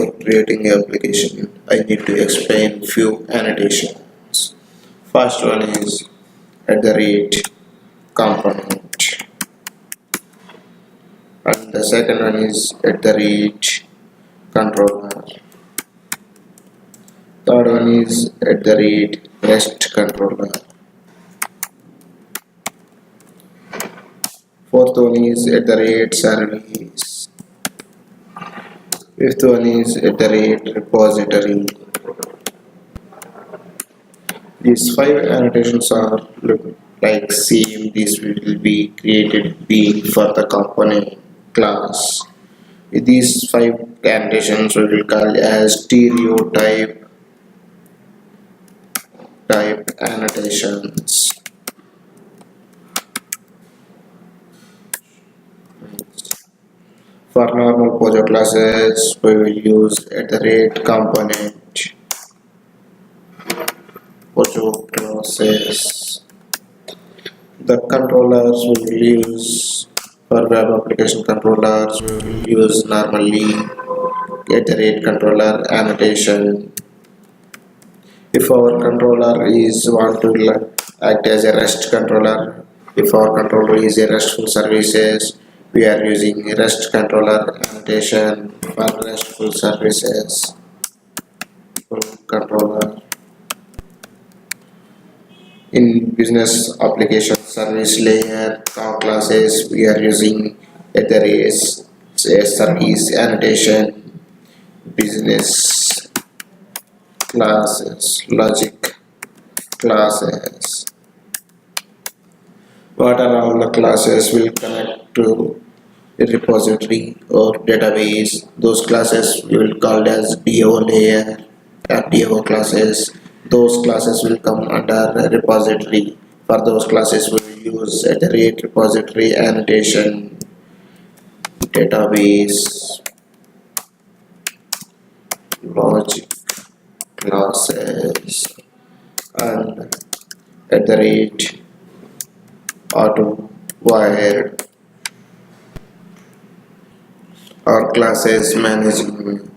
Before creating an application, I need to explain few annotations. First one is @component, and the second one is @controller. Third one is @REST controller. Fourth one is @service. Fifth one is @repository. These 5 annotations are look like same. This will be created being for the component class. These 5 annotations we will call as stereotype annotations. For normal Pojo classes, we will use @component. Pojo classes. The controllers we will use for web application controllers. We will use normally @controller annotation. If our controller is want to act as a REST controller, if our controller is a RESTful services, we are using REST controller annotation for RESTful services. Controller. In business application service layer classes, we are using service annotation, business classes, logic classes. What are all the classes will connect to a repository or database? Those classes we will call as DO layer or DO classes. Those classes will come under a repository. For those classes we will use @repository annotation, database, logic classes, and @auto wired. Our classes managing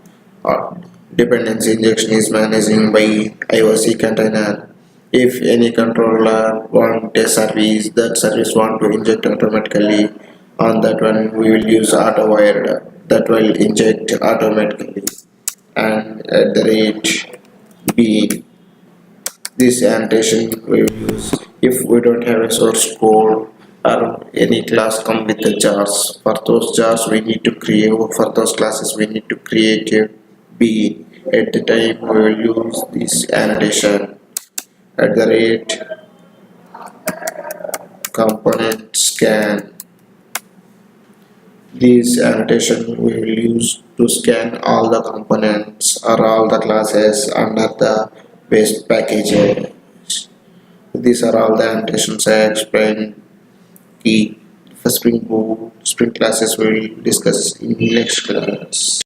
dependency injection is managing by IOC container. If any controller want a service, that service want to inject automatically, on that one we will use auto wired, that will inject automatically. And @bean, this annotation we will use if we don't have a source code or any class come with the jars. For those jars we need to create, for those classes we need to create a bean. At the time we will use this annotation @component scan. This annotation we will use to scan all the components or all the classes under the base packages. These are all the annotations I explained. For Spring Boot, Spring classes we will discuss in next class.